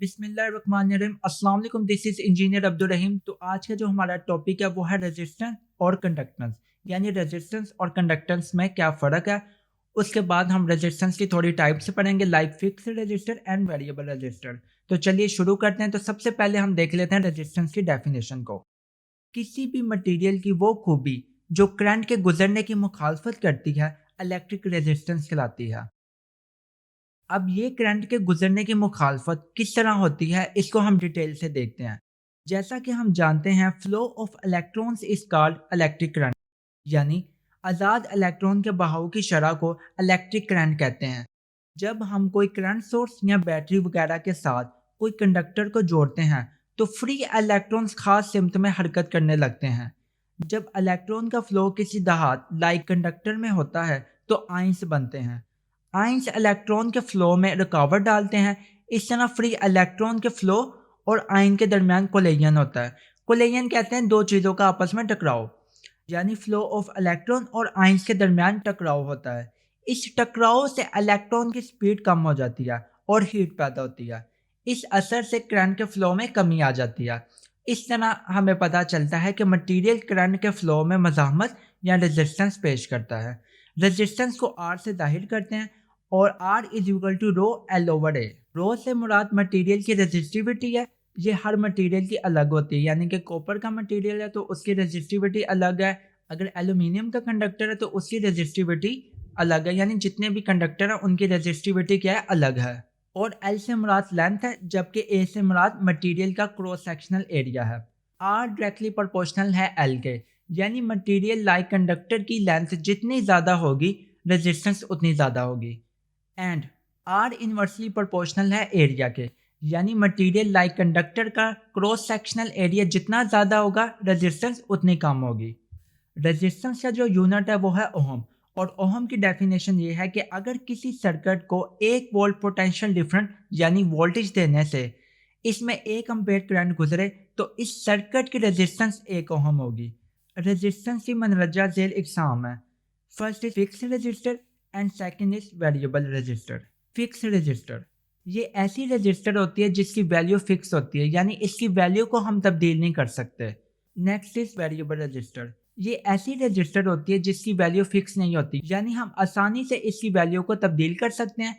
बिस्मिल्लाहिर्रहमानिर्रहीम। अस्सलाम वालेकुम, दिस इज़ इंजीनियर अब्दुल रहीम। तो आज का जो हमारा टॉपिक है वो है रेजिस्टेंस और कंडक्टेंस, यानी रेजिस्टेंस और कंडक्टेंस में क्या फ़र्क है। उसके बाद हम रेजिस्टेंस की थोड़ी टाइप्स पढ़ेंगे, like fix register and variable register. तो चलिए शुरू करते हैं। तो सबसे पहले हम देख लेते हैं रेजिस्टेंस की डेफिनेशन को। किसी भी मटेरियल की वो खूबी जो करंट के गुजरने की मुखालफत करती है, इलेक्ट्रिक रेजिस्टेंस कहलाती है। अब ये करंट के गुजरने की मुखालफत किस तरह होती है, इसको हम डिटेल से देखते हैं। जैसा कि हम जानते हैं, flow of electrons is called electric current, यानी आज़ाद इलेक्ट्रॉन के बहाव की शरह को इलेक्ट्रिक करंट कहते हैं। जब हम कोई करंट सोर्स या बैटरी वगैरह के साथ कोई कंडक्टर को जोड़ते हैं तो फ्री इलेक्ट्रॉन्स खास सिमत में हरकत करने लगते हैं। जब इलेक्ट्रॉन का फ्लो किसी धात लाइक कंडक्टर में होता है तो आइंस बनते हैं। आइंस इलेक्ट्रॉन के फ्लो में रुकावट डालते हैं। इस तरह फ्री इलेक्ट्रॉन के फ्लो और आयन के दरमियान कोलिजन होता है। कोलिजन कहते हैं दो चीज़ों का आपस में टकराव, यानी फ्लो ऑफ इलेक्ट्रॉन और आइंस के दरमियान टकराव होता है। इस टकराव से इलेक्ट्रॉन की स्पीड कम हो जाती है और हीट पैदा होती है। इस असर से करंट के फ्लो में कमी आ जाती है। इस तरह हमें पता चलता है कि मटेरियल करंट के फ्लो में मज़ाहमत या रेजिस्टेंस पेश करता है। रेजिस्टेंस को आर से जाहिर करते हैं और R is equal to rho L over A. Rho से मुराद मटेरियल की रेजिस्टिविटी है। ये हर मटेरियल की अलग होती है, यानी कि कॉपर का मटेरियल है तो उसकी रेजिस्टिविटी अलग है। अगर एल्यूमिनियम का कंडक्टर है तो उसकी रेजिस्टिविटी अलग है, यानी जितने भी कंडक्टर हैं उनकी रेजिस्टिविटी क्या है, अलग है। और एल से मुराद लेंथ है, जबकि ए से मुराद मटेरियल का क्रॉस सेक्शनल एरिया है। आर डायरेक्टली प्रोपोर्शनल है एल के, यानी मटेरियल लाइक कंडक्टर की लेंथ जितनी ज़्यादा होगी रेजिस्टेंस उतनी ज़्यादा होगी। एंड आर इनवर्सली प्रोपोर्शनल है एरिया के, यानी मटेरियल लाइक कंडक्टर का क्रॉस सेक्शनल एरिया जितना ज़्यादा होगा रेजिस्टेंस उतनी कम होगी। रेजिस्टेंस का जो यूनिट है वो है ओहम, और ओहम की डेफिनेशन ये है कि अगर किसी सर्किट को 1 वोल्ट पोटेंशियल डिफरेंस यानी वोल्टेज देने से इसमें 1 एम्पेयर करंट गुजरे तो इस सर्किट की रेजिस्टेंस 1 ओहम होगी। रेजिस्टेंस की मनरजा झेल इकसाम है। First is fix register and second is variable resistor. Fix register ये ऐसी रजिस्टर होती है जिसकी वैल्यू फिक्स होती है, यानी इसकी वैल्यू को हम तब्दील नहीं कर सकते। Next is variable resistor. ये ऐसी रजिस्टर होती है जिसकी वैल्यू फिक्स नहीं होती, यानी हम आसानी से इसकी वैल्यू को तब्दील कर सकते हैं।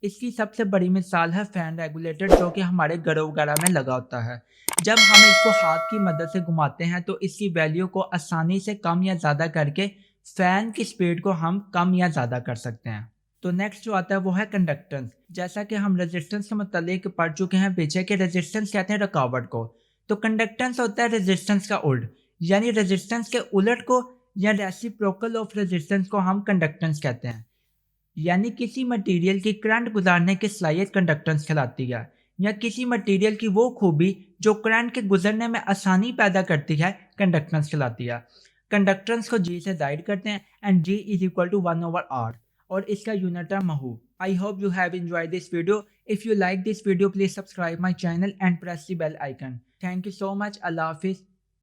इसकी सबसे बड़ी मिसाल है फैन रेगुलेटर, जो कि हमारे घरों वगैरह में लगा होता है। जब हम इसको हाथ की मदद से घुमाते हैं तो इसकी वैल्यू को आसानी से कम या ज़्यादा करके फैन की स्पीड को हम कम या ज़्यादा कर सकते हैं। तो नेक्स्ट जो आता है वो है कंडक्टेंस। जैसा कि हम रेजिस्टेंस के मतलब पढ़ चुके हैं पीछे कि रेजिस्टेंस कहते हैं रुकावट को, तो कंडक्टेंस होता है रेजिस्टेंस का उल्ट, यानी रेजिस्टेंस के उलट को या रेसिप्रोकल ऑफ रेजिस्टेंस को हम कंडक्टेंस कहते हैं। यानी किसी मटेरियल की करंट गुजारने की सलाहियत कंडक्टेंस कहलाती है, या किसी मटेरियल की वो खूबी जो करंट के गुजरने में आसानी पैदा करती है कंडक्टेंस कहलाती है। कंडक्टेंस को जी से जाहिर करते हैं and G is equal to 1/r, और इसका यूनिट है mho. I hope you have enjoyed this video. If you like this video please subscribe my channel and press the bell icon. Thank you so much. अल्लाह हाफिज़।